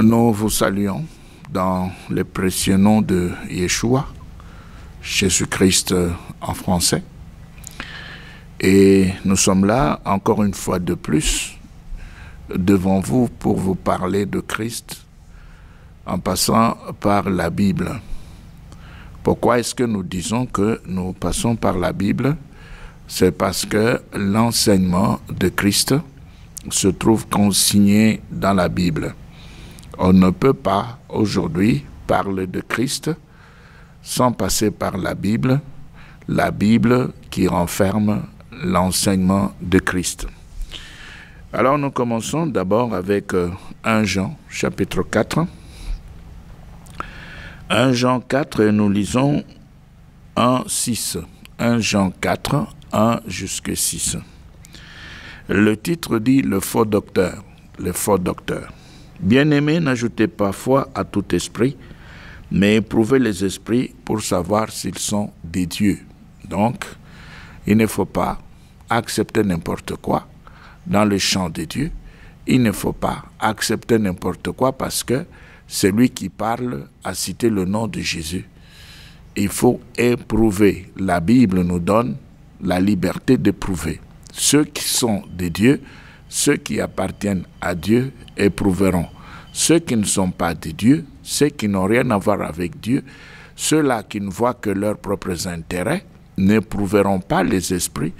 Nous vous saluons dans le précieux nom de Yeshua, Jésus-Christ en français. Et nous sommes là, encore une fois de plus, devant vous pour vous parler de Christ en passant par la Bible. Pourquoi est-ce que nous disons que nous passons par la Bible? C'est parce que l'enseignement de Christ se trouve consigné dans la Bible. On ne peut pas aujourd'hui parler de Christ sans passer par la Bible qui renferme l'enseignement de Christ. Alors nous commençons d'abord avec 1 Jean chapitre 4. 1 Jean 4 et nous lisons 1-6. 1 Jean 4, 1 jusqu'à 6. Le titre dit « Le faux docteur ». Le faux docteur. Bien-aimés, n'ajoutez pas foi à tout esprit, mais éprouvez les esprits pour savoir s'ils sont des dieux. Donc, il ne faut pas accepter n'importe quoi dans le champ de Dieu. Il ne faut pas accepter n'importe quoi parce que celui qui parle a cité le nom de Jésus. Il faut éprouver. La Bible nous donne la liberté d'éprouver. Ceux qui sont des dieux, ceux qui appartiennent à Dieu, éprouveront. Ceux qui ne sont pas des dieux, ceux qui n'ont rien à voir avec Dieu, ceux-là qui ne voient que leurs propres intérêts, n'éprouveront pas les esprits,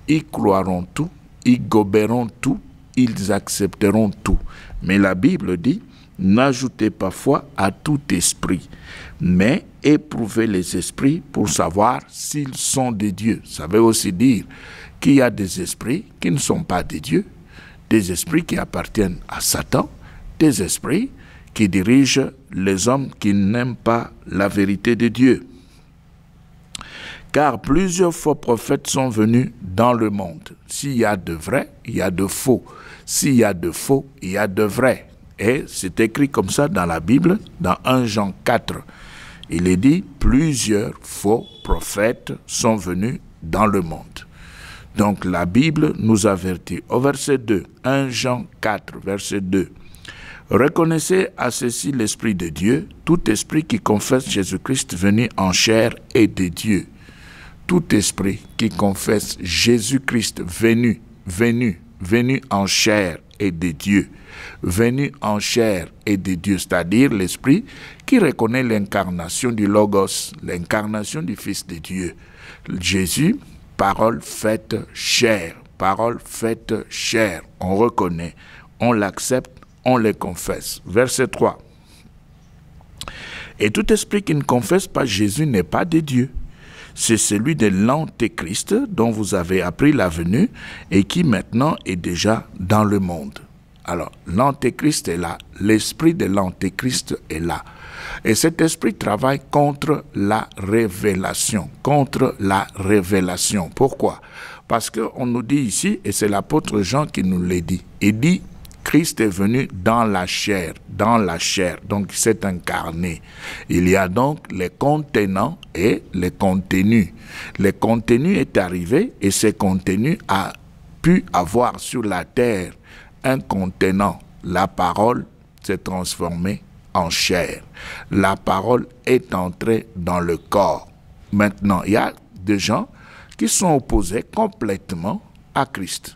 ils croiront tout, ils goberont tout, ils accepteront tout. Mais la Bible dit, n'ajoutez pas foi à tout esprit, mais éprouvez les esprits pour savoir s'ils sont des dieux. Ça veut aussi dire qu'il y a des esprits qui ne sont pas des dieux, des esprits qui appartiennent à Satan, des esprits qui dirigent les hommes qui n'aiment pas la vérité de Dieu. Car plusieurs faux prophètes sont venus dans le monde. S'il y a de vrais, il y a de faux. S'il y a de faux, il y a de vrais. Et c'est écrit comme ça dans la Bible, dans 1 Jean 4. Il est dit, plusieurs faux prophètes sont venus dans le monde. Donc la Bible nous avertit. Au verset 2, 1 Jean 4, verset 2. Reconnaissez à ceci l'Esprit de Dieu, tout esprit qui confesse Jésus-Christ venu en chair est de Dieu. Tout esprit qui confesse Jésus-Christ venu en chair est de Dieu. Venu en chair est de Dieu, c'est-à-dire l'esprit qui reconnaît l'incarnation du Logos, l'incarnation du Fils de Dieu. Jésus, parole faite chair, parole faite chair. On reconnaît, on l'accepte, on les confesse. Verset 3. Et tout esprit qui ne confesse pas Jésus n'est pas de Dieu. C'est celui de l'Antéchrist dont vous avez appris la venue et qui maintenant est déjà dans le monde. Alors, l'Antéchrist est là, l'esprit de l'Antéchrist est là. Et cet esprit travaille contre la révélation, Pourquoi? Parce qu'on nous dit ici, et c'est l'apôtre Jean qui nous l'a dit, il dit, Christ est venu dans la chair, donc il s'est incarné. Il y a donc les contenants et les contenus. Le contenu est arrivé et ce contenu a pu avoir sur la terre un contenant. La parole s'est transformée en chair. La parole est entrée dans le corps. Maintenant, il y a des gens qui sont opposés complètement à Christ.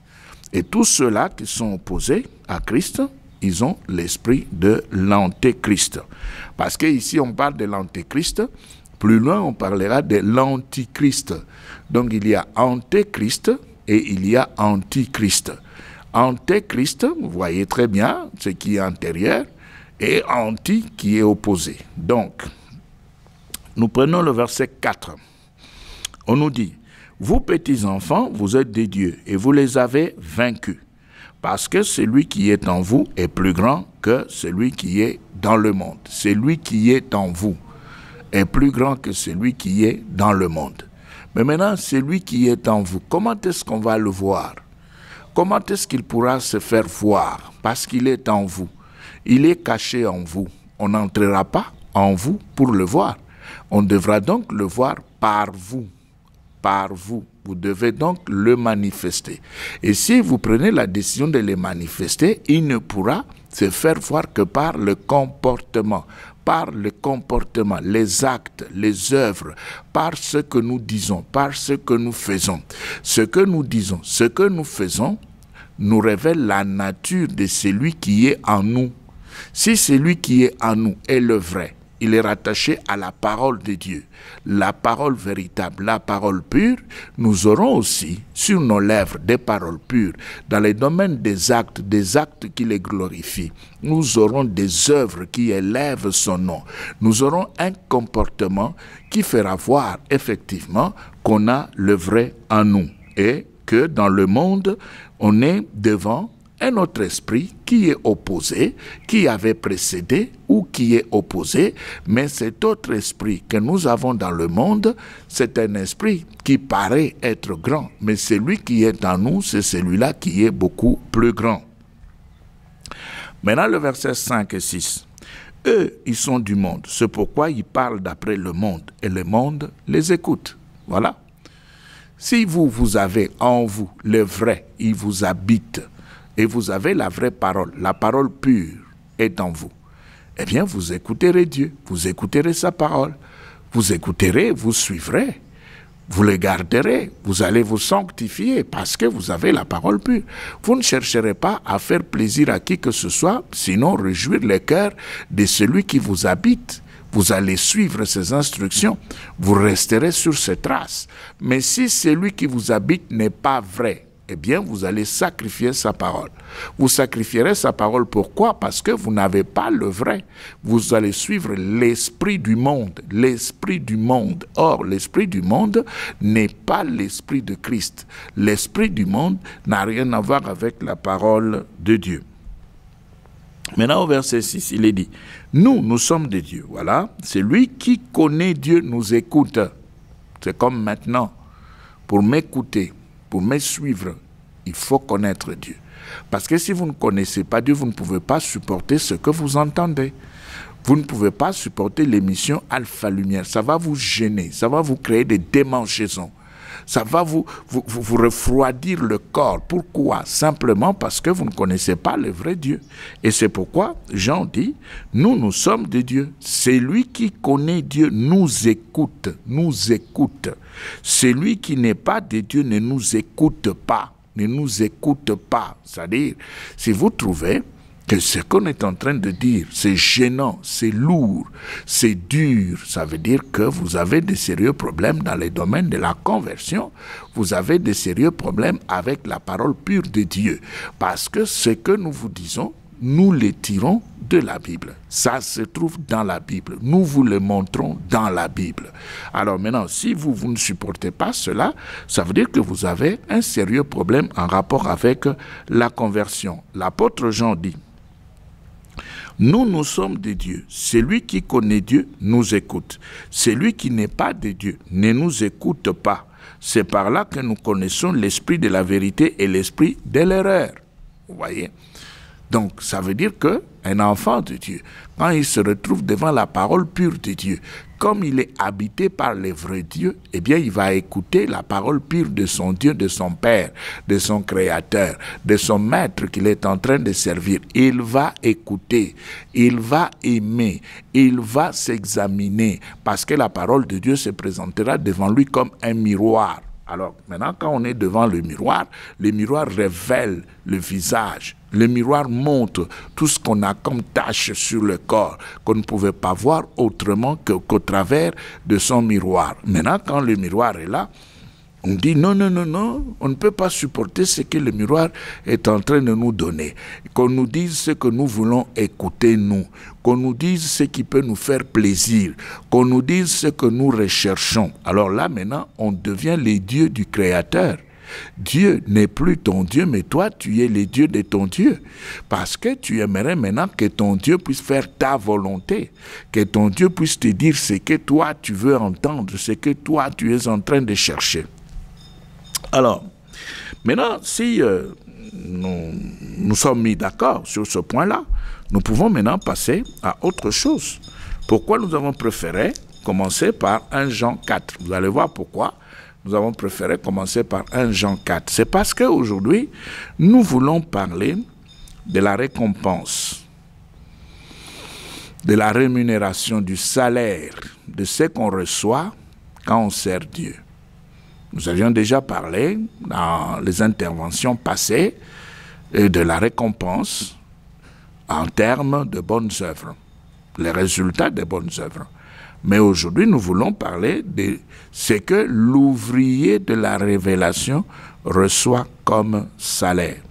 Et tous ceux-là qui sont opposés à Christ, ils ont l'esprit de l'Antéchrist. Parce qu'ici, on parle de l'Antéchrist. Plus loin, on parlera de l'Antichrist. Donc, il y a Antéchrist et il y a Antichrist. Antéchrist, vous voyez très bien ce qui est antérieur, et anti qui est opposé. Donc, nous prenons le verset 4. On nous dit, vous petits enfants, vous êtes des dieux et vous les avez vaincus. Parce que celui qui est en vous est plus grand que celui qui est dans le monde. Celui qui est en vous est plus grand que celui qui est dans le monde. Mais maintenant, celui qui est en vous, comment est-ce qu'on va le voir? Comment est-ce qu'il pourra se faire voir? Parce qu'il est en vous. Il est caché en vous. On n'entrera pas en vous pour le voir. On devra donc le voir par vous. Par vous. Vous devez donc le manifester. Et si vous prenez la décision de le manifester, il ne pourra se faire voir que par le comportement. Par le comportement, les actes, les œuvres, par ce que nous disons, par ce que nous faisons. Ce que nous disons, ce que nous faisons, nous révèle la nature de celui qui est en nous. Si celui qui est en nous est le vrai, il est rattaché à la parole de Dieu, la parole véritable, la parole pure, nous aurons aussi sur nos lèvres des paroles pures. Dans les domaines des actes qui les glorifient, nous aurons des œuvres qui élèvent son nom. Nous aurons un comportement qui fera voir effectivement qu'on a le vrai en nous et que dans le monde, on est devant un autre esprit qui est opposé, qui avait précédé ou qui est opposé, mais cet autre esprit que nous avons dans le monde, c'est un esprit qui paraît être grand, mais celui qui est en nous, c'est celui-là qui est beaucoup plus grand. Maintenant, le verset 5 et 6. Eux, ils sont du monde, c'est pourquoi ils parlent d'après le monde, et le monde les écoute. Voilà. Si vous avez en vous le vrai, il vous habite, et vous avez la vraie parole, la parole pure est en vous, eh bien vous écouterez Dieu, vous écouterez sa parole, vous écouterez, vous suivrez, vous le garderez, vous allez vous sanctifier parce que vous avez la parole pure. Vous ne chercherez pas à faire plaisir à qui que ce soit, sinon réjouir le cœur de celui qui vous habite. Vous allez suivre ses instructions, vous resterez sur ses traces. Mais si celui qui vous habite n'est pas vrai, eh bien, vous allez sacrifier sa parole. Vous sacrifierez sa parole, pourquoi? Parce que vous n'avez pas le vrai. Vous allez suivre l'esprit du monde. L'esprit du monde. Or, l'esprit du monde n'est pas l'esprit de Christ. L'esprit du monde n'a rien à voir avec la parole de Dieu. Maintenant, au verset 6, il est dit, « Nous sommes de Dieu. » Voilà. Celui qui connaît Dieu nous écoute. C'est comme maintenant, pour m'écouter, pour me suivre, il faut connaître Dieu. Parce que si vous ne connaissez pas Dieu, vous ne pouvez pas supporter ce que vous entendez. Vous ne pouvez pas supporter l'émission Alpha Lumière. Ça va vous gêner, ça va vous créer des démangeaisons. Ça va vous refroidir le corps. Pourquoi? Simplement parce que vous ne connaissez pas le vrai Dieu. Et c'est pourquoi Jean dit, nous sommes de Dieu. Celui qui connaît Dieu nous écoute, nous écoute. Celui qui n'est pas de Dieu ne nous écoute pas, ne nous écoute pas. C'est-à-dire, si vous trouvez que ce qu'on est en train de dire, c'est gênant, c'est lourd, c'est dur, ça veut dire que vous avez de sérieux problèmes dans les domaines de la conversion, vous avez de sérieux problèmes avec la parole pure de Dieu, parce que ce que nous vous disons, nous les tirons de la Bible. Ça se trouve dans la Bible. Nous vous le montrons dans la Bible. Alors maintenant, si vous ne supportez pas cela, ça veut dire que vous avez un sérieux problème en rapport avec la conversion. L'apôtre Jean dit, nous sommes de Dieu. Celui qui connaît Dieu nous écoute. Celui qui n'est pas de Dieu ne nous écoute pas. C'est par là que nous connaissons l'esprit de la vérité et l'esprit de l'erreur. Vous voyez? Donc, ça veut dire qu'un enfant de Dieu, quand il se retrouve devant la parole pure de Dieu, comme il est habité par le vrai Dieu, eh bien, il va écouter la parole pure de son Dieu, de son Père, de son Créateur, de son Maître qu'il est en train de servir. Il va écouter, il va aimer, il va s'examiner, parce que la parole de Dieu se présentera devant lui comme un miroir. Alors, maintenant, quand on est devant le miroir révèle le visage. Le miroir montre tout ce qu'on a comme tache sur le corps, qu'on ne pouvait pas voir autrement qu'au travers de son miroir. Maintenant, quand le miroir est là, on dit non, on ne peut pas supporter ce que le miroir est en train de nous donner. Qu'on nous dise ce que nous voulons écouter, nous. Qu'on nous dise ce qui peut nous faire plaisir. Qu'on nous dise ce que nous recherchons. Alors là, maintenant, on devient les dieux du Créateur. Dieu n'est plus ton Dieu, mais toi, tu es le Dieu de ton Dieu. Parce que tu aimerais maintenant que ton Dieu puisse faire ta volonté, que ton Dieu puisse te dire ce que toi, tu veux entendre, ce que toi, tu es en train de chercher. Alors, maintenant, si nous sommes mis d'accord sur ce point-là, nous pouvons maintenant passer à autre chose. Pourquoi nous avons préféré commencer par 1 Jean 4? Vous allez voir pourquoi nous avons préféré commencer par 1 Jean 4. C'est parce qu'aujourd'hui, nous voulons parler de la récompense, de la rémunération, du salaire, de ce qu'on reçoit quand on sert Dieu. Nous avions déjà parlé dans les interventions passées de la récompense en termes de bonnes œuvres, les résultats des bonnes œuvres. Mais aujourd'hui, nous voulons parler de ce que l'ouvrier de la révélation reçoit comme salaire.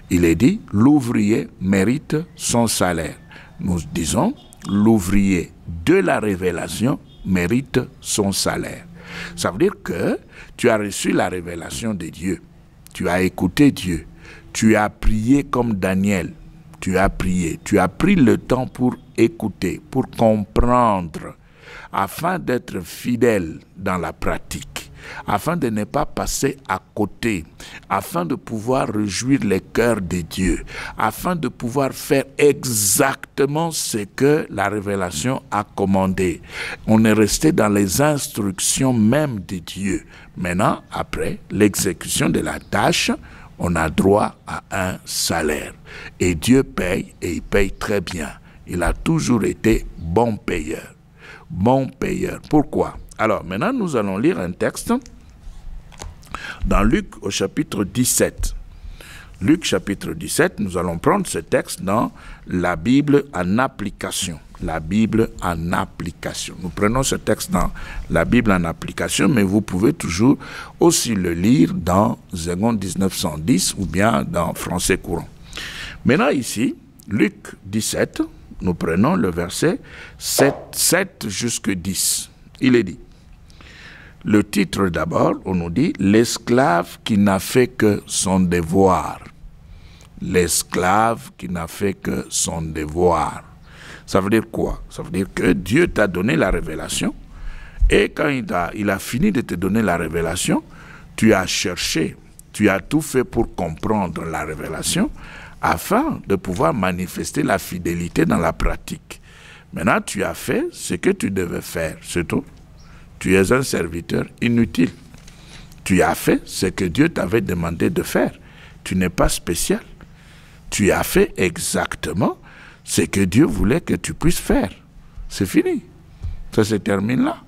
Il est dit, l'ouvrier mérite son salaire. Nous disons, l'ouvrier de la révélation mérite son salaire. Ça veut dire que tu as reçu la révélation de Dieu. Tu as écouté Dieu. Tu as prié comme Daniel. Tu as prié. Tu as pris le temps pour écouter, pour comprendre, afin d'être fidèle dans la pratique, afin de ne pas passer à côté, afin de pouvoir réjouir les cœurs de Dieu, afin de pouvoir faire exactement ce que la révélation a commandé. On est resté dans les instructions même de Dieu. Maintenant, après l'exécution de la tâche, on a droit à un salaire. Et Dieu paye, et il paye très bien. Il a toujours été bon payeur. Bon payeur. Pourquoi? Alors, maintenant, nous allons lire un texte dans Luc au chapitre 17. Luc chapitre 17, nous allons prendre ce texte dans la Bible en application. La Bible en application. Nous prenons ce texte dans la Bible en application, mais vous pouvez toujours aussi le lire dans Zégon 1910 ou bien dans Français courant. Maintenant ici, Luc 17, nous prenons le verset 7 jusqu'à 10. Il est dit, le titre d'abord, on nous dit « L'esclave qui n'a fait que son devoir ». L'esclave qui n'a fait que son devoir. Ça veut dire quoi? Ça veut dire que Dieu t'a donné la révélation et quand il a fini de te donner la révélation, tu as cherché, tu as tout fait pour comprendre la révélation afin de pouvoir manifester la fidélité dans la pratique. Maintenant, tu as fait ce que tu devais faire, c'est tout. Tu es un serviteur inutile. Tu as fait ce que Dieu t'avait demandé de faire. Tu n'es pas spécial. Tu as fait exactement ce que Dieu voulait que tu puisses faire. C'est fini. Ça se termine là.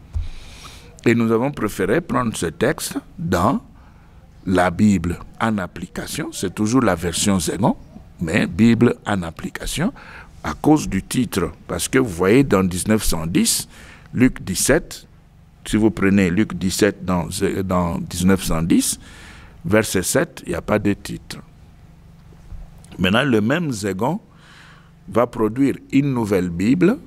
Et nous avons préféré prendre ce texte dans la Bible en application. C'est toujours la version Zégon, mais Bible en application à cause du titre. Parce que vous voyez dans 1910, Luc 17, si vous prenez Luc 17 dans 1910, verset 7, il n'y a pas de titre. Maintenant, le même Zégon va produire une nouvelle Bible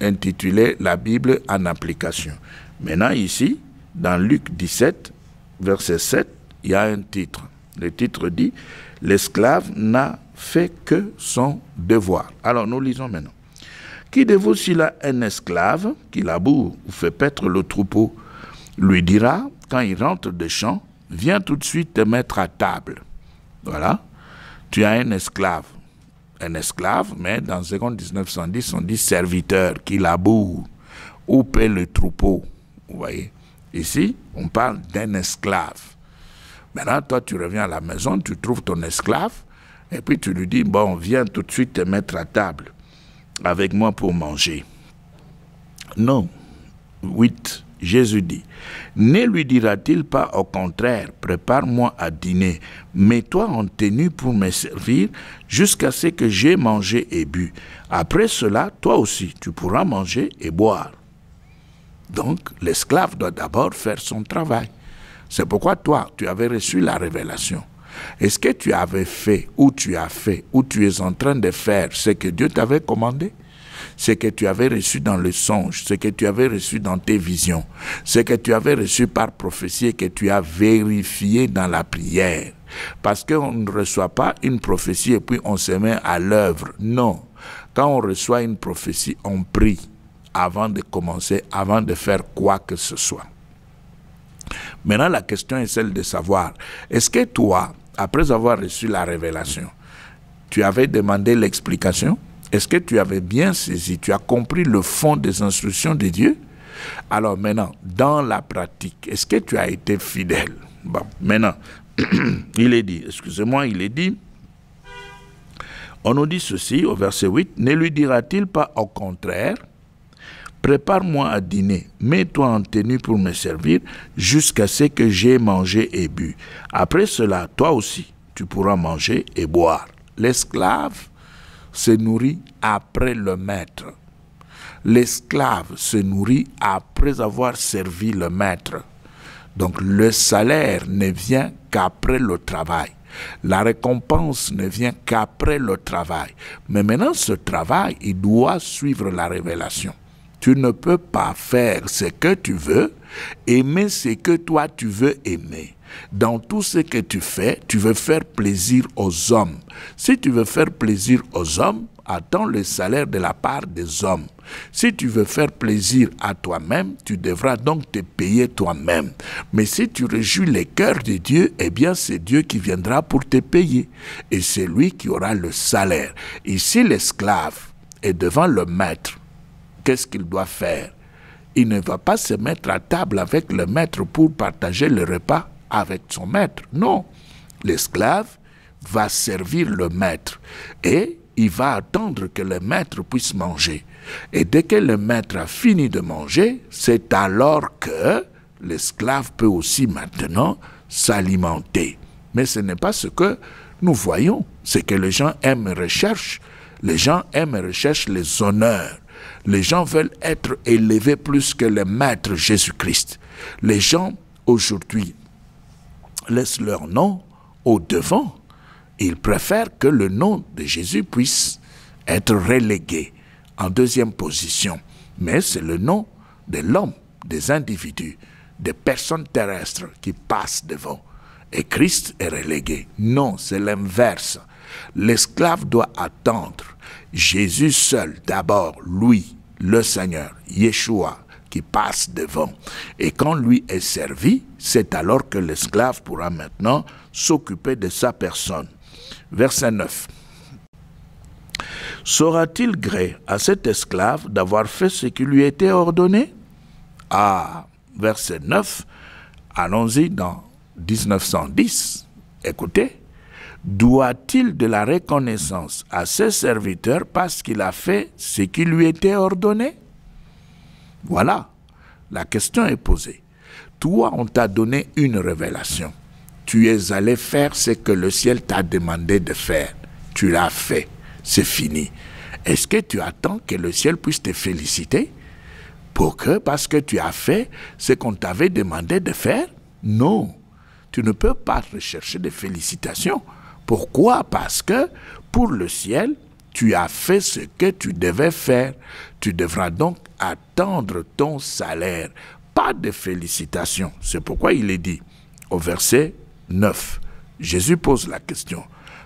intitulée la Bible en application. Maintenant, ici, dans Luc 17, verset 7, il y a un titre. Le titre dit « L'esclave n'a fait que son devoir ». Alors, nous lisons maintenant. Qui de vous, s'il a un esclave qui laboure ou fait paître le troupeau, lui dira, quand il rentre des champs, viens tout de suite te mettre à table. Voilà. Tu as un esclave, mais dans 2 1910, on dit serviteur qui laboure ou paie le troupeau. Vous voyez. Ici, on parle d'un esclave. Maintenant, toi, tu reviens à la maison, tu trouves ton esclave, et puis tu lui dis, bon, viens tout de suite te mettre à table avec moi pour manger. Non. 8. Jésus dit, ne lui dira-t-il pas au contraire, prépare-moi à dîner, mets-toi en tenue pour me servir jusqu'à ce que j'aie mangé et bu. Après cela, toi aussi, tu pourras manger et boire. Donc, l'esclave doit d'abord faire son travail. C'est pourquoi toi, tu avais reçu la révélation. Est-ce que tu avais fait, ou tu as fait, ou tu es en train de faire ce que Dieu t'avait commandé? Ce que tu avais reçu dans le songe, ce que tu avais reçu dans tes visions, ce que tu avais reçu par prophétie et que tu as vérifié dans la prière. Parce qu'on ne reçoit pas une prophétie et puis on se met à l'œuvre. Non. Quand on reçoit une prophétie, on prie avant de commencer, avant de faire quoi que ce soit. Maintenant, la question est celle de savoir, est-ce que toi, après avoir reçu la révélation, tu avais demandé l'explication? Est-ce que tu avais bien saisi, tu as compris le fond des instructions de Dieu? Alors maintenant, dans la pratique, est-ce que tu as été fidèle? Bon, maintenant, il est dit, on nous dit ceci au verset 8, ne lui dira-t-il pas au contraire, prépare-moi à dîner, mets-toi en tenue pour me servir jusqu'à ce que j'aie mangé et bu. Après cela, toi aussi, tu pourras manger et boire. L'esclave se nourrit après le maître. L'esclave se nourrit après avoir servi le maître. Donc le salaire ne vient qu'après le travail. La récompense ne vient qu'après le travail. Mais maintenant, ce travail, il doit suivre la révélation. Tu ne peux pas faire ce que tu veux, aimer ce que toi tu veux aimer. Dans tout ce que tu fais, tu veux faire plaisir aux hommes. Si tu veux faire plaisir aux hommes, attends le salaire de la part des hommes. Si tu veux faire plaisir à toi-même, tu devras donc te payer toi-même. Mais si tu réjouis les cœurs de Dieu, eh bien c'est Dieu qui viendra pour te payer. Et c'est lui qui aura le salaire. Ici, l'esclave est devant le maître. Qu'est-ce qu'il doit faire? Il ne va pas se mettre à table avec le maître pour partager le repas avec son maître. Non, l'esclave va servir le maître et il va attendre que le maître puisse manger. Et dès que le maître a fini de manger, c'est alors que l'esclave peut aussi maintenant s'alimenter. Mais ce n'est pas ce que nous voyons. C'est que les gens aiment et recherchent. Les gens aiment et recherchent les honneurs. Les gens veulent être élevés plus que le maître Jésus-Christ. Les gens aujourd'hui laissent leur nom au devant. Ils préfèrent que le nom de Jésus puisse être relégué en deuxième position. Mais c'est le nom de l'homme, des individus, des personnes terrestres qui passent devant. Et Christ est relégué. Non, c'est l'inverse. L'esclave doit attendre Jésus seul, d'abord, lui, le Seigneur, Yeshua, qui passe devant. Et quand lui est servi, c'est alors que l'esclave pourra maintenant s'occuper de sa personne. Verset 9. Saura-t-il gré à cet esclave d'avoir fait ce qui lui était ordonné? Ah, verset 9, allons-y dans 1910. Écoutez. Doit-il de la reconnaissance à ses serviteurs parce qu'il a fait ce qui lui était ordonné? Voilà, la question est posée. Toi, on t'a donné une révélation. Tu es allé faire ce que le ciel t'a demandé de faire. Tu l'as fait, c'est fini. Est-ce que tu attends que le ciel puisse te féliciter? Parce que tu as fait ce qu'on t'avait demandé de faire? Non, tu ne peux pas rechercher des félicitations. Pourquoi? Parce que pour le ciel, tu as fait ce que tu devais faire. Tu devras donc attendre ton salaire. Pas de félicitations. C'est pourquoi il est dit au verset 9. Jésus pose la question.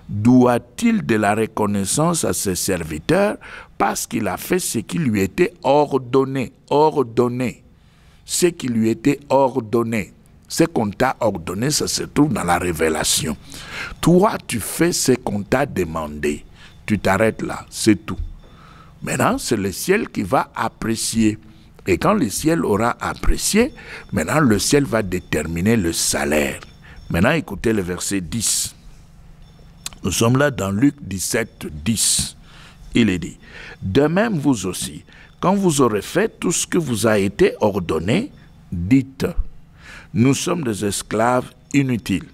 Doit-il de la reconnaissance à ses serviteurs parce qu'il a fait ce qui lui était ordonné? Ordonné. Ce qui lui était ordonné. Ce qu'on t'a ordonné, ça se trouve dans la révélation. Toi, tu fais ce qu'on t'a demandé. Tu t'arrêtes là, c'est tout. Maintenant, c'est le ciel qui va apprécier. Et quand le ciel aura apprécié, maintenant le ciel va déterminer le salaire. Maintenant, écoutez le verset 10. Nous sommes là dans Luc 17, 10. Il est dit, « De même vous aussi, quand vous aurez fait tout ce que vous a été ordonné, dites, nous sommes des esclaves inutiles.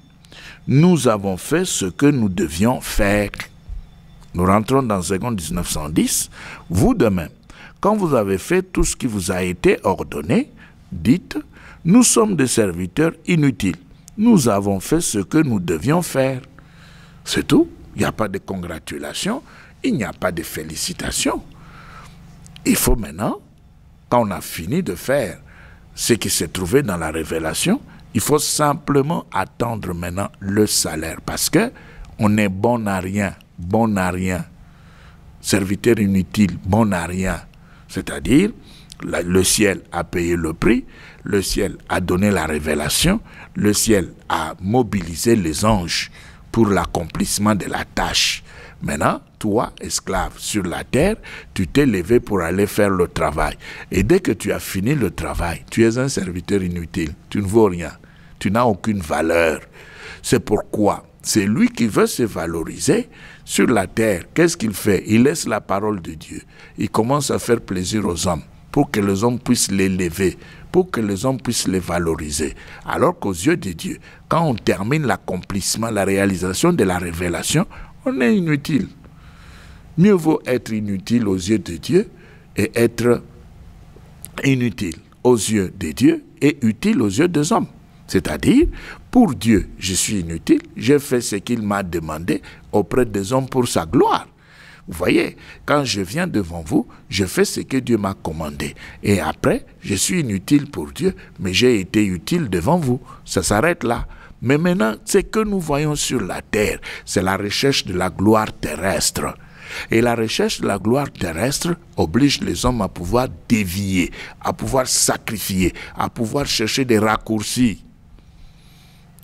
Nous avons fait ce que nous devions faire. » Nous rentrons dans 2 1910. Vous de même, quand vous avez fait tout ce qui vous a été ordonné, dites, nous sommes des serviteurs inutiles. Nous avons fait ce que nous devions faire. C'est tout. Il n'y a pas de congratulations, il n'y a pas de félicitations. Il faut maintenant, quand on a fini de faire ce qui s'est trouvé dans la révélation, il faut simplement attendre maintenant le salaire. Parce que on est bon à rien, bon à rien. Serviteur inutile, bon à rien. C'est-à-dire, le ciel a payé le prix, le ciel a donné la révélation, le ciel a mobilisé les anges pour l'accomplissement de la tâche. Maintenant, toi, esclave, sur la terre, tu t'es levé pour aller faire le travail. Et dès que tu as fini le travail, tu es un serviteur inutile. Tu ne vaux rien. Tu n'as aucune valeur. C'est pourquoi c'est lui qui veut se valoriser sur la terre. Qu'est-ce qu'il fait? Il laisse la parole de Dieu. Il commence à faire plaisir aux hommes pour que les hommes puissent l'élever, pour que les hommes puissent les valoriser. Alors qu'aux yeux de Dieu, quand on termine l'accomplissement, la réalisation de la révélation, on est inutile. Mieux vaut être inutile aux yeux de Dieu et être inutile aux yeux de Dieu et utile aux yeux des hommes. C'est-à-dire, pour Dieu, je suis inutile, j'ai fait ce qu'il m'a demandé auprès des hommes pour sa gloire. Vous voyez, quand je viens devant vous, je fais ce que Dieu m'a commandé. Et après, je suis inutile pour Dieu, mais j'ai été utile devant vous. Ça s'arrête là. Mais maintenant, ce que nous voyons sur la terre, c'est la recherche de la gloire terrestre. Et la recherche de la gloire terrestre oblige les hommes à pouvoir dévier, à pouvoir sacrifier, à pouvoir chercher des raccourcis.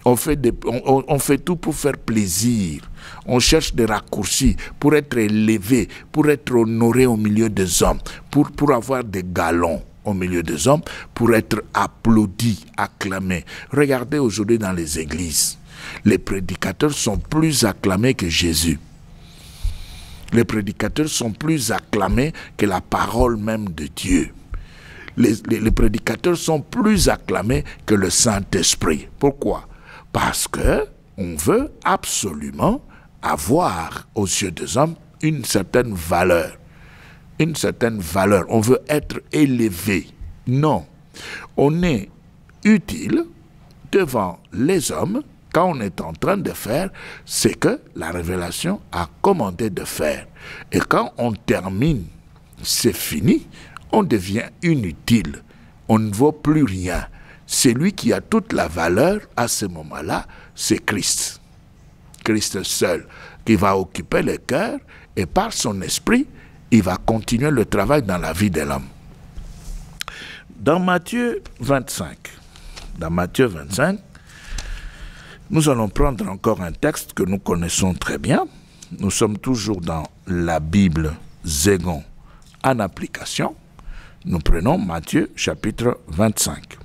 On fait tout pour faire plaisir. On cherche des raccourcis pour être élevé, pour être honoré au milieu des hommes, pour avoir des galons au milieu des hommes, pour être applaudi, acclamé. Regardez aujourd'hui dans les églises, les prédicateurs sont plus acclamés que Jésus. Les prédicateurs sont plus acclamés que la parole même de Dieu. Les prédicateurs sont plus acclamés que le Saint-Esprit. Pourquoi? Parce que on veut absolument avoir aux yeux des hommes une certaine valeur. Une certaine valeur. On veut être élevé. Non. On est utile devant les hommes quand on est en train de faire ce que la révélation a commandé de faire. Et quand on termine, c'est fini, on devient inutile. On ne vaut plus rien. Celui qui a toute la valeur à ce moment-là, c'est Christ. Christ seul, qui va occuper le cœur et par son esprit, il va continuer le travail dans la vie de l'homme. Dans Matthieu 25, nous allons prendre encore un texte que nous connaissons très bien. Nous sommes toujours dans la Bible Zégon en application. Nous prenons Matthieu chapitre 25.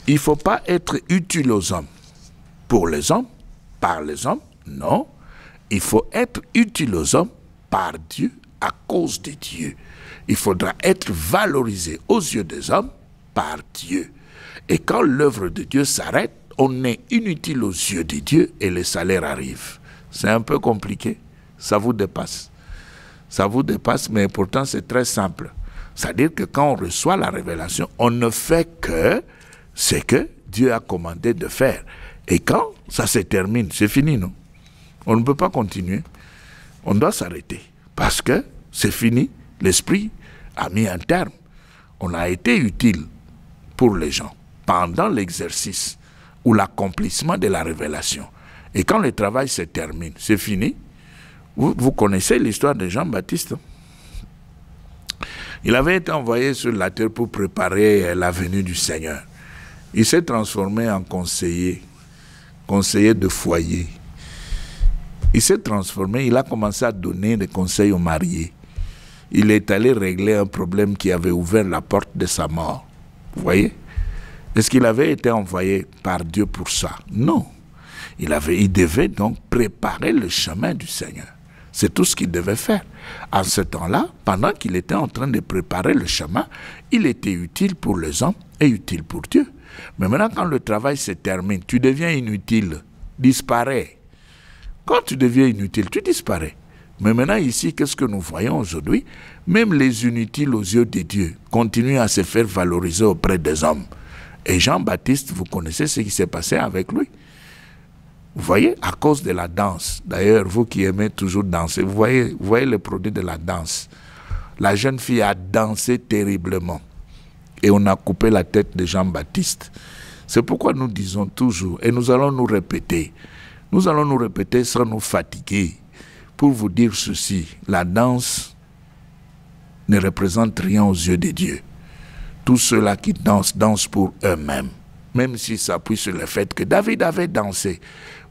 Il ne faut pas être utile aux hommes. Pour les hommes, par les hommes, non. Il faut être utile aux hommes par Dieu, à cause de Dieu. Il faudra être valorisé aux yeux des hommes par Dieu. Et quand l'œuvre de Dieu s'arrête, on est inutile aux yeux de Dieu et le salaire arrive. C'est un peu compliqué. Ça vous dépasse. Ça vous dépasse, mais pourtant c'est très simple. C'est-à-dire que quand on reçoit la révélation, on ne fait que ce que Dieu a commandé de faire. Et quand ça se termine, c'est fini, non? On ne peut pas continuer. On doit s'arrêter. Parce que c'est fini. L'Esprit a mis un terme. On a été utile pour les gens pendant l'exercice ou l'accomplissement de la révélation. Et quand le travail se termine, c'est fini. Vous connaissez l'histoire de Jean-Baptiste. Il avait été envoyé sur la terre pour préparer la venue du Seigneur. Il s'est transformé en conseiller de foyer. Il s'est transformé, il a commencé à donner des conseils aux mariés. Il est allé régler un problème qui avait ouvert la porte de sa mort. Vous voyez? Est-ce qu'il avait été envoyé par Dieu pour ça? Non. Il devait donc préparer le chemin du Seigneur. C'est tout ce qu'il devait faire. En ce temps-là, pendant qu'il était en train de préparer le chemin, il était utile pour les hommes et utile pour Dieu. Mais maintenant, quand le travail se termine, tu deviens inutile, disparais. Quand tu deviens inutile, tu disparais. Mais maintenant, ici, qu'est-ce que nous voyons aujourd'hui? Même les inutiles aux yeux de Dieu continuent à se faire valoriser auprès des hommes. Et Jean-Baptiste, vous connaissez ce qui s'est passé avec lui. Vous voyez, à cause de la danse. D'ailleurs, vous qui aimez toujours danser, vous voyez le produit de la danse. La jeune fille a dansé terriblement. Et on a coupé la tête de Jean-Baptiste. C'est pourquoi nous disons toujours, et nous allons nous répéter sans nous fatiguer, pour vous dire ceci, la danse ne représente rien aux yeux de Dieu. Tous ceux-là qui dansent, dansent pour eux-mêmes. Même s'ils s'appuient sur le fait que David avait dansé.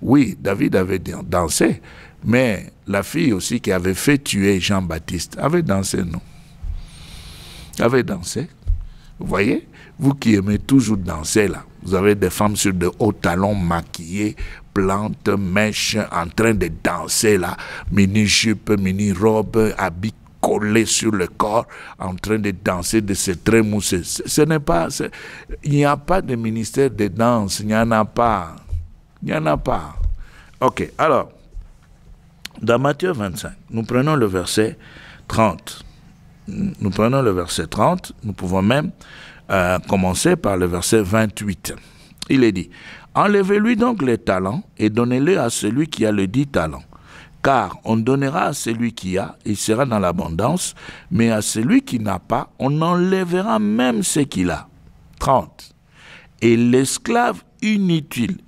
Oui, David avait dansé, Mais la fille aussi qui avait fait tuer Jean-Baptiste avait dansé, non? Avait dansé. Vous voyez? Vous qui aimez toujours danser là, vous avez des femmes sur de hauts talons maquillées, plantes, mèches, en train de danser là, mini-jupe, mini-robe, habits collés sur le corps, en train de danser de ces traits moussés. Ce n'est pas... Il n'y a pas de ministère de danse, il n'y en a pas. Il n'y en a pas. Ok, alors, dans Matthieu 25, nous prenons le verset 30. Nous prenons le verset 30, nous pouvons même commencer par le verset 28. Il est dit, « Enlevez-lui donc les talents et donnez-les à celui qui a le 10 talents. Car on donnera à celui qui a, il sera dans l'abondance, mais à celui qui n'a pas, on enlèvera même ce qu'il a. » 30. « Et l'esclave inutile,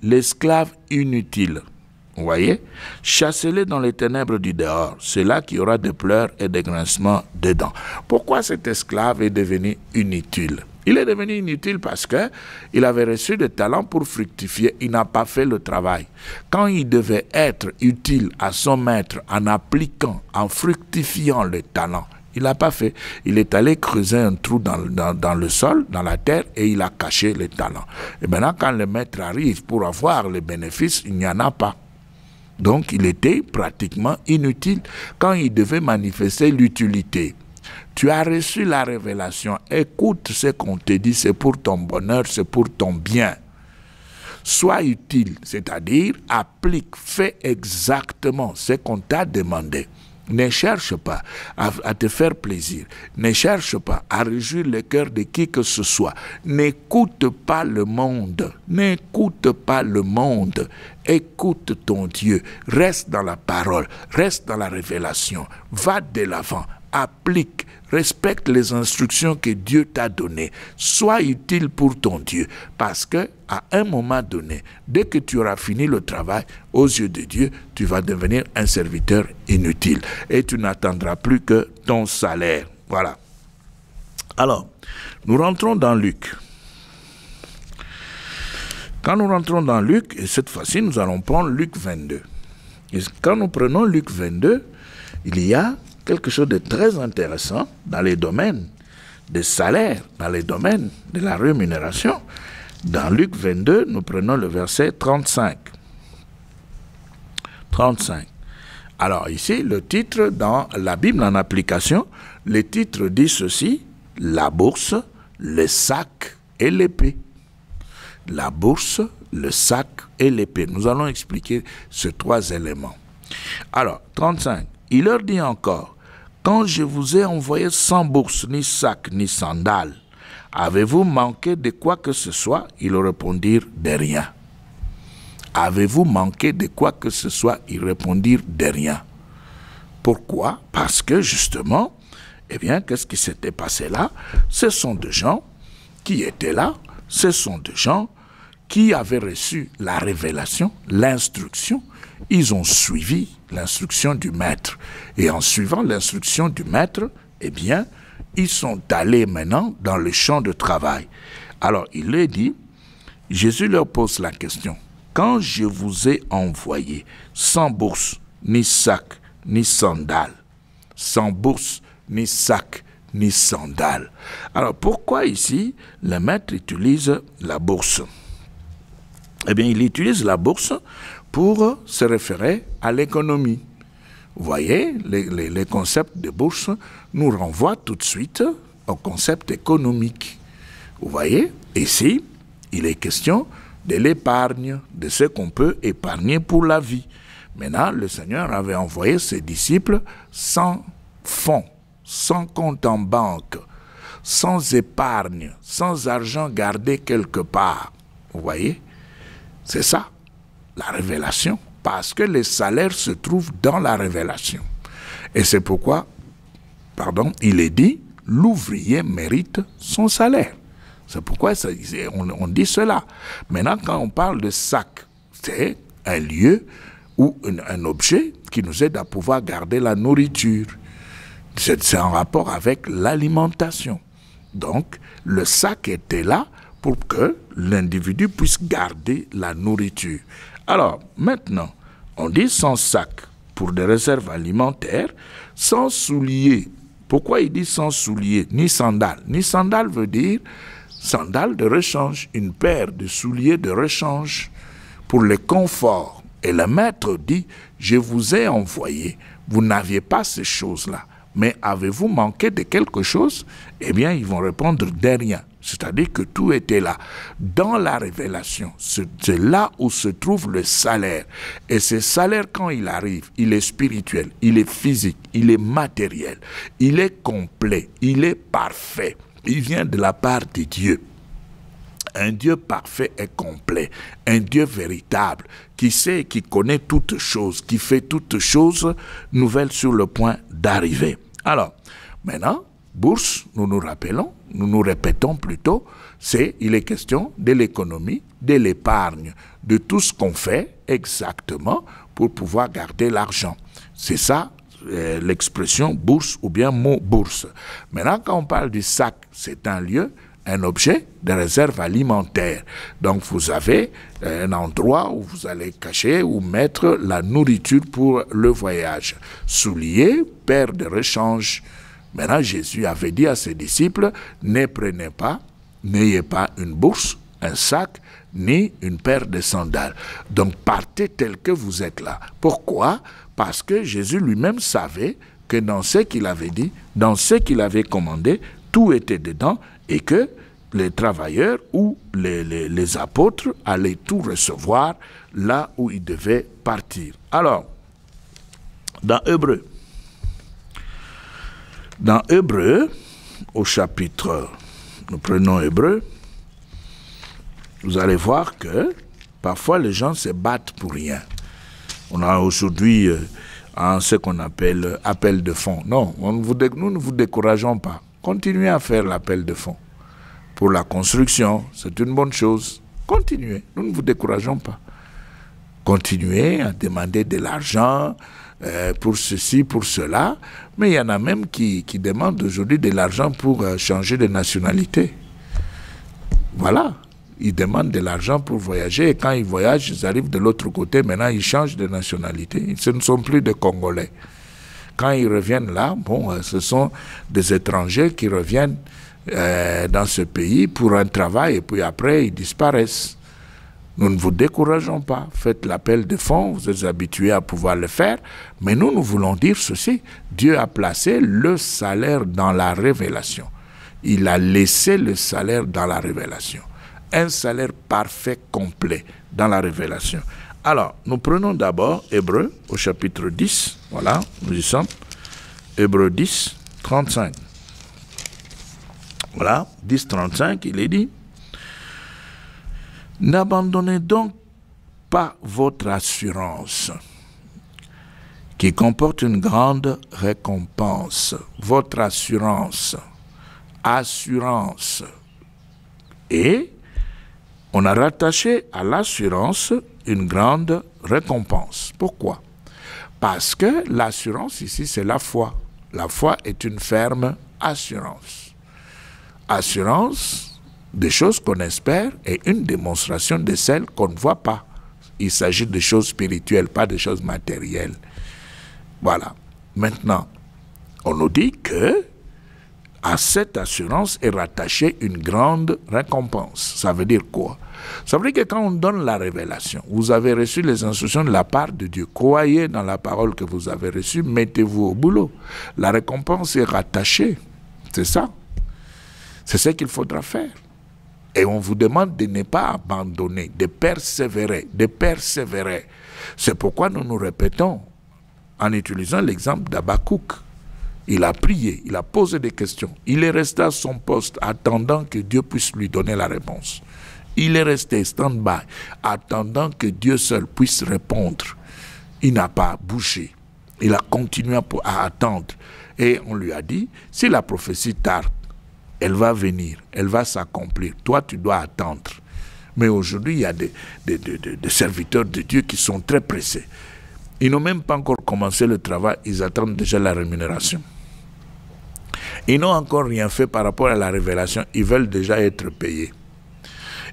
vous voyez, chassez-les dans les ténèbres du dehors. C'est là qu'il y aura des pleurs et des grincements dedans. Pourquoi cet esclave est devenu inutile? Il est devenu inutile parce qu'il avait reçu des talents pour fructifier. Il n'a pas fait le travail. Quand il devait être utile à son maître en appliquant, en fructifiant les talents, il n'a pas fait. Il est allé creuser un trou dans le sol, dans la terre, et il a caché les talents. Et maintenant, quand le maître arrive pour avoir les bénéfices, il n'y en a pas. Donc, il était pratiquement inutile quand il devait manifester l'utilité. Tu as reçu la révélation. Écoute ce qu'on te dit, c'est pour ton bonheur, c'est pour ton bien. Sois utile, c'est-à-dire applique, fais exactement ce qu'on t'a demandé. Ne cherche pas à te faire plaisir. Ne cherche pas à réjouir le cœur de qui que ce soit. N'écoute pas le monde. N'écoute pas le monde. Écoute ton Dieu. Reste dans la parole. Reste dans la révélation. Va de l'avant. Applique. Respecte les instructions que Dieu t'a données. Sois utile pour ton Dieu. Parce que à un moment donné, dès que tu auras fini le travail, aux yeux de Dieu, tu vas devenir un serviteur inutile. Et tu n'attendras plus que ton salaire. Voilà. Alors, nous rentrons dans Luc. Quand nous rentrons dans Luc, et cette fois-ci, nous allons prendre Luc 22. Et quand nous prenons Luc 22, il y a quelque chose de très intéressant dans les domaines des salaires, dans les domaines de la rémunération. Dans Luc 22, nous prenons le verset 35. 35. Alors ici, le titre dans la Bible en application, le titre dit ceci, la bourse, le sac et l'épée. La bourse, le sac et l'épée. Nous allons expliquer ces trois éléments. Alors, 35. Il leur dit encore, quand je vous ai envoyé sans bourse, ni sac, ni sandales, avez-vous manqué de quoi que ce soit? Ils répondirent de rien. Avez-vous manqué de quoi que ce soit? Ils répondirent de rien. Pourquoi? Parce que justement, eh bien, qu'est-ce qui s'était passé là? Ce sont des gens qui étaient là, ce sont des gens qui avaient reçu la révélation, l'instruction. Ils ont suivi l'instruction du maître. Et en suivant l'instruction du maître, eh bien, ils sont allés maintenant dans le champ de travail. Alors, il leur dit, Jésus leur pose la question, quand je vous ai envoyé sans bourse, ni sac, ni sandales, sans bourse, ni sac, ni sandales. Alors, pourquoi ici, le maître utilise la bourse? Eh bien, il utilise la bourse pour se référer à l'économie. Vous voyez, les concepts de bourse nous renvoient tout de suite au concept économique. Vous voyez, ici, il est question de l'épargne, de ce qu'on peut épargner pour la vie. Maintenant, le Seigneur avait envoyé ses disciples sans fonds, sans compte en banque, sans épargne, sans argent gardé quelque part. Vous voyez, c'est ça, la révélation. Parce que les salaires se trouvent dans la révélation. Et c'est pourquoi, il est dit, l'ouvrier mérite son salaire. C'est pourquoi on dit cela. Maintenant, quand on parle de sac, c'est un lieu ou un objet qui nous aide à pouvoir garder la nourriture. C'est en rapport avec l'alimentation. Donc, le sac était là pour que l'individu puisse garder la nourriture. Alors, maintenant, on dit sans sac. pour des réserves alimentaires, sans souliers. Pourquoi il dit sans souliers, ni sandales? Ni sandales veut dire sandales de rechange, une paire de souliers de rechange pour le confort. Et le maître dit, je vous ai envoyé, vous n'aviez pas ces choses-là, mais avez-vous manqué de quelque chose? Eh bien, ils vont répondre de rien. C'est-à-dire que tout était là. Dans la révélation, c'est là où se trouve le salaire. Et ce salaire, quand il arrive, il est spirituel, il est physique, il est matériel, il est complet, il est parfait. Il vient de la part de Dieu. Un Dieu parfait et complet, un Dieu véritable, qui sait et qui connaît toutes choses, qui fait toutes choses nouvelles sur le point d'arriver. Alors, maintenant, bourse, nous nous rappelons, nous nous répétons plutôt, il est question de l'économie, de l'épargne, de tout ce qu'on fait exactement pour pouvoir garder l'argent. C'est ça l'expression bourse ou bien mot bourse. Maintenant, quand on parle du sac, c'est un lieu, un objet de réserve alimentaire. Donc, vous avez un endroit où vous allez cacher ou mettre la nourriture pour le voyage. Souliers, paire de rechange. Maintenant, Jésus avait dit à ses disciples, ne prenez pas, n'ayez pas une bourse, un sac, ni une paire de sandales. Donc, partez tel que vous êtes là. Pourquoi? Parce que Jésus lui-même savait que dans ce qu'il avait dit, dans ce qu'il avait commandé, tout était dedans et que les travailleurs ou les apôtres allaient tout recevoir là où ils devaient partir. Alors, dans Hébreux, au chapitre, nous prenons Hébreux, vous allez voir que parfois les gens se battent pour rien. On a aujourd'hui ce qu'on appelle appel de fonds. Non, nous ne vous décourageons pas. Continuez à faire l'appel de fonds. Pour la construction, c'est une bonne chose. Continuez, nous ne vous décourageons pas. Continuez à demander de l'argent pour ceci, pour cela. Mais il y en a même qui demandent aujourd'hui de l'argent pour changer de nationalité. Voilà. Ils demandent de l'argent pour voyager et quand ils voyagent, ils arrivent de l'autre côté. Maintenant, ils changent de nationalité. Ce ne sont plus des Congolais. Quand ils reviennent là, bon, ce sont des étrangers qui reviennent dans ce pays pour un travail et puis après, ils disparaissent. Nous ne vous décourageons pas. Faites l'appel de fonds, vous êtes habitués à pouvoir le faire. Mais nous voulons dire ceci. Dieu a placé le salaire dans la révélation. Il a laissé le salaire dans la révélation. Un salaire parfait, complet, dans la révélation. Alors, nous prenons d'abord Hébreux, au chapitre 10. Voilà, nous y sommes. Hébreux 10, 35. Voilà, 10, 35, il est dit. N'abandonnez donc pas votre assurance, qui comporte une grande récompense. Votre assurance. Assurance. Et on a rattaché à l'assurance une grande récompense. Pourquoi? Parce que l'assurance ici, c'est la foi. La foi est une ferme assurance. Assurance des choses qu'on espère et une démonstration de celles qu'on ne voit pas. Il s'agit de choses spirituelles, pas de choses matérielles. Voilà. Maintenant, on nous dit que à cette assurance est rattachée une grande récompense. Ça veut dire quoi? Ça veut dire que quand on donne la révélation, vous avez reçu les instructions de la part de Dieu. Croyez dans la parole que vous avez reçue, mettez-vous au boulot. La récompense est rattachée. C'est ça. C'est ce qu'il faudra faire. Et on vous demande de ne pas abandonner, de persévérer, de persévérer. C'est pourquoi nous nous répétons en utilisant l'exemple d'Habakkuk. Il a prié, il a posé des questions. Il est resté à son poste attendant que Dieu puisse lui donner la réponse. Il est resté stand-by, attendant que Dieu seul puisse répondre. Il n'a pas bougé. Il a continué à attendre. Et on lui a dit, si la prophétie tarde, elle va venir, elle va s'accomplir. Toi, tu dois attendre. Mais aujourd'hui, il y a des serviteurs de Dieu qui sont très pressés. Ils n'ont même pas encore commencé le travail, ils attendent déjà la rémunération. Ils n'ont encore rien fait par rapport à la révélation, ils veulent déjà être payés.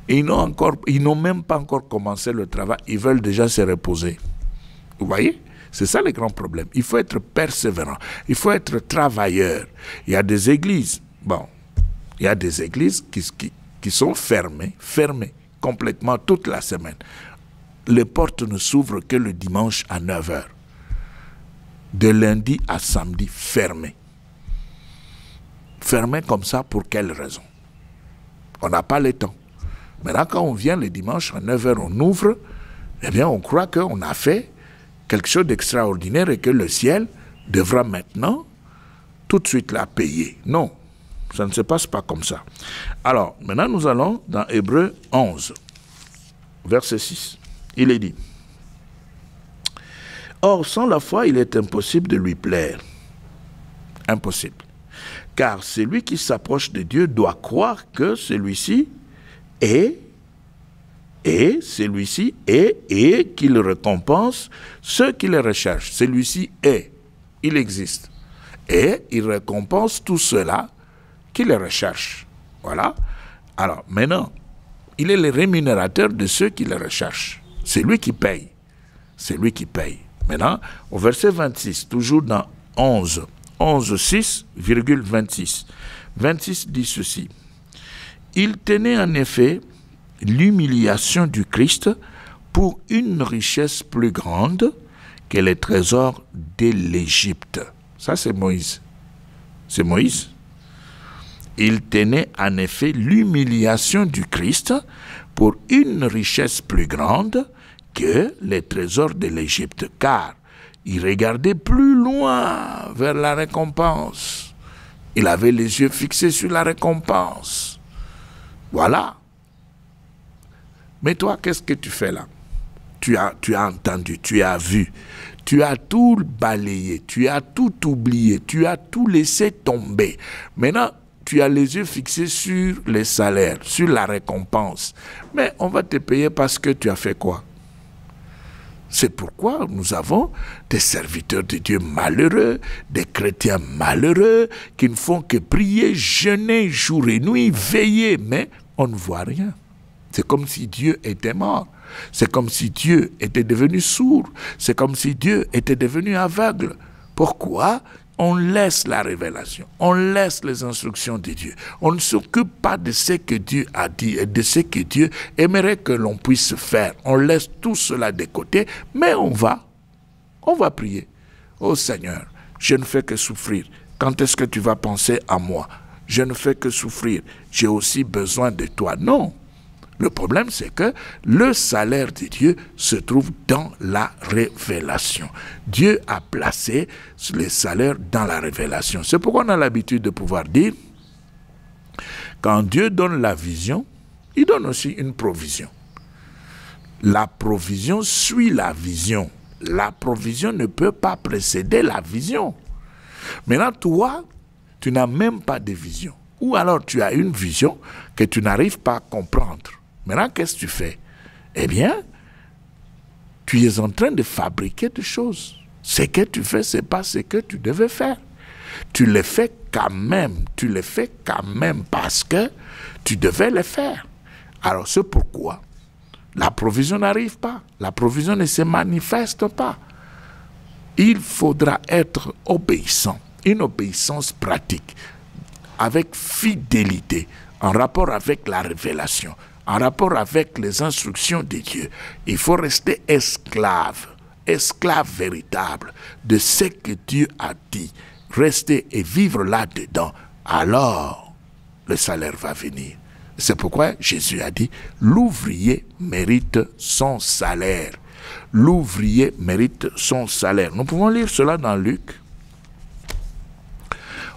Ils n'ont même pas encore commencé le travail, ils veulent déjà se reposer. Vous voyez? C'est ça le grand problème. Il faut être persévérant. Il faut être travailleur. Il y a des églises, bon, il y a des églises qui sont fermées complètement toute la semaine. Les portes ne s'ouvrent que le dimanche à 9 h. De lundi à samedi, fermées. Fermées comme ça, pour quelle raison? On n'a pas le temps. Maintenant, quand on vient le dimanche à 9 h, on ouvre, eh bien, on croit qu'on a fait quelque chose d'extraordinaire et que le ciel devra maintenant, tout de suite, la payer. Non, ça ne se passe pas comme ça. Alors, maintenant, nous allons dans Hébreux 11, verset 6. Il est dit: or, sans la foi, il est impossible de lui plaire. Impossible. Car celui qui s'approche de Dieu doit croire que celui-ci est, et celui-ci est, et qu'il récompense ceux qui le recherchent. Celui-ci est, il existe. Et il récompense tous ceux-là qui le recherchent. Voilà. Alors, maintenant, il est le rémunérateur de ceux qui le recherchent. C'est lui qui paye. C'est lui qui paye. Maintenant, au verset 26, toujours dans 11, 6,26. 26 dit ceci: il tenait en effet l'humiliation du Christ pour une richesse plus grande que les trésors de l'Égypte. Ça, c'est Moïse. C'est Moïse. Il tenait en effet l'humiliation du Christ pour une richesse plus grande que les trésors de l'Égypte, car il regardait plus loin vers la récompense. Il avait les yeux fixés sur la récompense. Voilà. Mais toi, qu'est-ce que tu fais là? Tu as entendu, tu as vu, tu as tout balayé, tu as tout oublié, tu as tout laissé tomber. Maintenant, tu as les yeux fixés sur les salaires, sur la récompense. Mais on va te payer parce que tu as fait quoi? C'est pourquoi nous avons des serviteurs de Dieu malheureux, des chrétiens malheureux, qui ne font que prier, jeûner jour et nuit, veiller, mais on ne voit rien. C'est comme si Dieu était mort. C'est comme si Dieu était devenu sourd. C'est comme si Dieu était devenu aveugle. Pourquoi? On laisse la révélation, on laisse les instructions de Dieu. On ne s'occupe pas de ce que Dieu a dit et de ce que Dieu aimerait que l'on puisse faire. On laisse tout cela de côté, mais on va prier. Oh Seigneur, je ne fais que souffrir. Quand est-ce que tu vas penser à moi? Je ne fais que souffrir. J'ai aussi besoin de toi. Non. Le problème, c'est que le salaire de Dieu se trouve dans la révélation. Dieu a placé les salaires dans la révélation. C'est pourquoi on a l'habitude de pouvoir dire, quand Dieu donne la vision, il donne aussi une provision. La provision suit la vision. La provision ne peut pas précéder la vision. Maintenant, toi, tu n'as même pas de vision. Ou alors tu as une vision que tu n'arrives pas à comprendre. Maintenant, qu'est-ce que tu fais? Eh bien, tu es en train de fabriquer des choses. Ce que tu fais, ce n'est pas ce que tu devais faire. Tu le fais quand même. Tu le fais quand même parce que tu devais le faire. Alors, c'est pourquoi la provision n'arrive pas. La provision ne se manifeste pas. Il faudra être obéissant. Une obéissance pratique, avec fidélité, en rapport avec la révélation, en rapport avec les instructions de Dieu. Il faut rester esclave véritable de ce que Dieu a dit. Rester et vivre là-dedans. Alors, le salaire va venir. C'est pourquoi Jésus a dit, l'ouvrier mérite son salaire. L'ouvrier mérite son salaire. Nous pouvons lire cela dans Luc,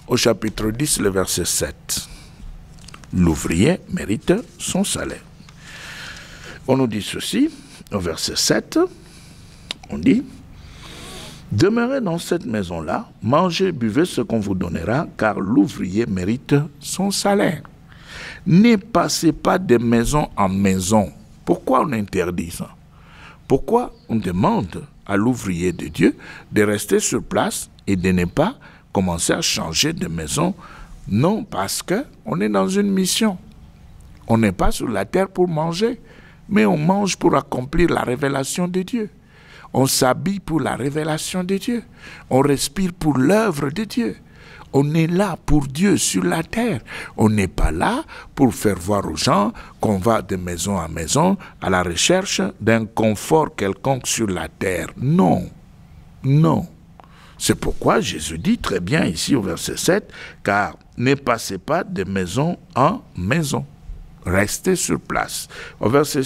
au chapitre 10, le verset 7. L'ouvrier mérite son salaire. On nous dit ceci, au verset 7, on dit, demeurez dans cette maison-là, mangez, buvez ce qu'on vous donnera, car l'ouvrier mérite son salaire. Ne passez pas de maison en maison. Pourquoi on interdit ça? Pourquoi on demande à l'ouvrier de Dieu de rester sur place et de ne pas commencer à changer de maison? Non, parce qu'on est dans une mission. On n'est pas sur la terre pour manger, mais on mange pour accomplir la révélation de Dieu. On s'habille pour la révélation de Dieu. On respire pour l'œuvre de Dieu. On est là pour Dieu sur la terre. On n'est pas là pour faire voir aux gens qu'on va de maison en maison à la recherche d'un confort quelconque sur la terre. Non, non. C'est pourquoi Jésus dit très bien ici au verset 7, car ne passez pas de maison en maison. Restez sur place. Au verset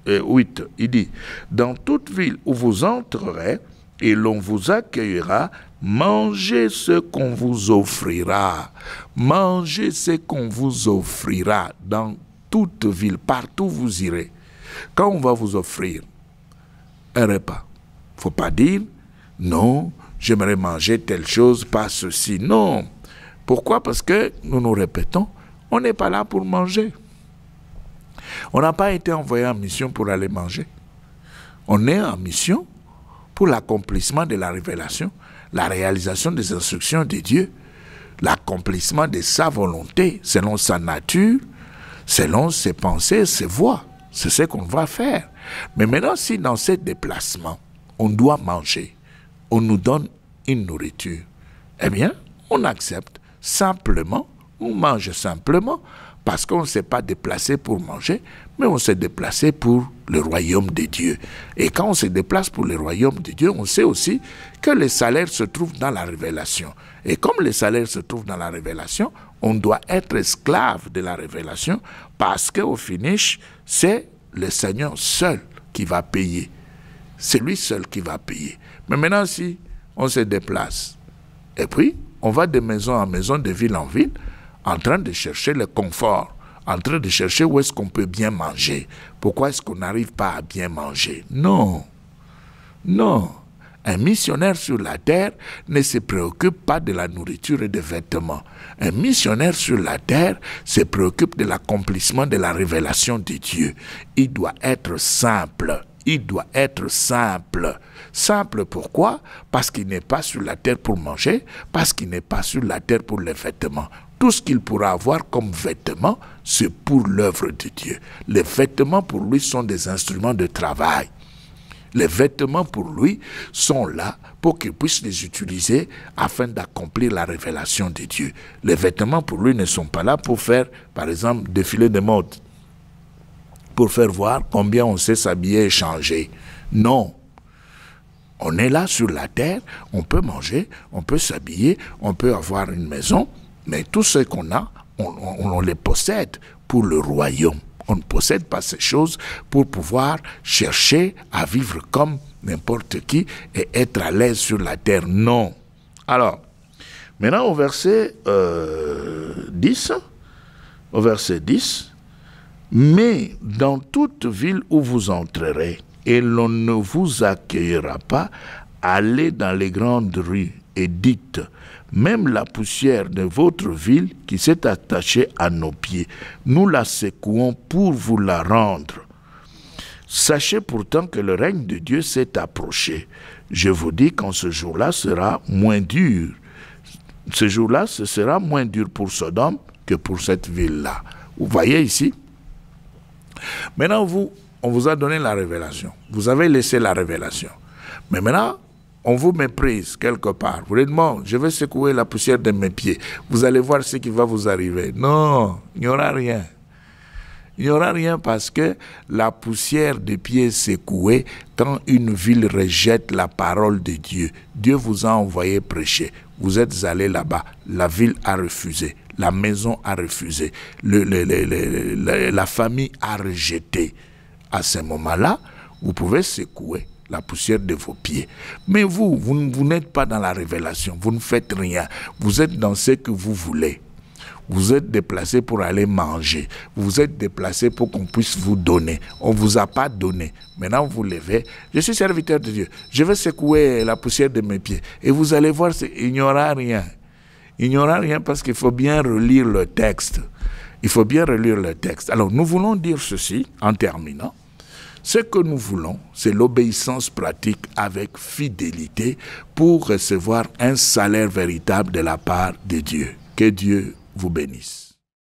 8, il dit, dans toute ville où vous entrerez et l'on vous accueillera, mangez ce qu'on vous offrira. Mangez ce qu'on vous offrira dans toute ville, partout où vous irez. Quand on va vous offrir un repas, il ne faut pas dire, non, j'aimerais manger telle chose, pas ceci. Non. Pourquoi? Parce que, nous nous répétons, on n'est pas là pour manger. On n'a pas été envoyé en mission pour aller manger. On est en mission pour l'accomplissement de la révélation, la réalisation des instructions de Dieu, l'accomplissement de sa volonté, selon sa nature, selon ses pensées, ses voies. C'est ce qu'on va faire. Mais maintenant, si dans ce déplacement, on doit manger, on nous donne une nourriture, eh bien, on accepte simplement, on mange simplement, parce qu'on ne s'est pas déplacé pour manger, mais on s'est déplacé pour le royaume de Dieu. Et quand on se déplace pour le royaume de Dieu, on sait aussi que les salaires se trouvent dans la révélation. Et comme les salaires se trouvent dans la révélation, on doit être esclave de la révélation, parce qu'au finish, c'est le Seigneur seul qui va payer. C'est lui seul qui va payer. Mais maintenant, si on se déplace, et puis on va de maison en maison, de ville en ville, en train de chercher le confort, en train de chercher où est-ce qu'on peut bien manger. Pourquoi est-ce qu'on n'arrive pas à bien manger? Non, non. Un missionnaire sur la terre ne se préoccupe pas de la nourriture et des vêtements. Un missionnaire sur la terre se préoccupe de l'accomplissement de la révélation de Dieu. Il doit être simple. Il doit être simple. Simple pourquoi? Parce qu'il n'est pas sur la terre pour manger, parce qu'il n'est pas sur la terre pour les vêtements. Tout ce qu'il pourra avoir comme vêtements, c'est pour l'œuvre de Dieu. Les vêtements pour lui sont des instruments de travail. Les vêtements pour lui sont là pour qu'il puisse les utiliser afin d'accomplir la révélation de Dieu. Les vêtements pour lui ne sont pas là pour faire, par exemple, défilé de mode, pour faire voir combien on sait s'habiller et changer. Non. On est là sur la terre, on peut manger, on peut s'habiller, on peut avoir une maison, mais tout ce qu'on a, on les possède pour le royaume. On ne possède pas ces choses pour pouvoir chercher à vivre comme n'importe qui et être à l'aise sur la terre. Non. Alors, maintenant au verset 10, mais dans toute ville où vous entrerez, et l'on ne vous accueillera pas, allez dans les grandes rues et dites, même la poussière de votre ville qui s'est attachée à nos pieds, nous la secouons pour vous la rendre. Sachez pourtant que le règne de Dieu s'est approché. Je vous dis qu'en ce jour-là sera moins dur. Ce jour-là, ce sera moins dur pour Sodome que pour cette ville-là. Vous voyez ici? Maintenant, on vous a donné la révélation. Vous avez laissé la révélation. Mais maintenant, on vous méprise quelque part. Vous dites, bon, je vais secouer la poussière de mes pieds. Vous allez voir ce qui va vous arriver. Non, il n'y aura rien. Il n'y aura rien parce que la poussière des pieds secouée, quand une ville rejette la parole de Dieu, Dieu vous a envoyé prêcher. Vous êtes allé là-bas. La ville a refusé. La maison a refusé. La famille a rejeté. À ce moment-là, vous pouvez secouer la poussière de vos pieds. Mais vous n'êtes pas dans la révélation. Vous ne faites rien. Vous êtes dans ce que vous voulez. Vous êtes déplacé pour aller manger. Vous êtes déplacé pour qu'on puisse vous donner. On ne vous a pas donné. Maintenant, vous levez. Je suis serviteur de Dieu. Je vais secouer la poussière de mes pieds. Et vous allez voir, il n'y aura rien. Il n'y aura rien parce qu'il faut bien relire le texte. Il faut bien relire le texte. Alors, nous voulons dire ceci, en terminant. Ce que nous voulons, c'est l'obéissance pratique avec fidélité pour recevoir un salaire véritable de la part de Dieu. Que Dieu vous bénisse.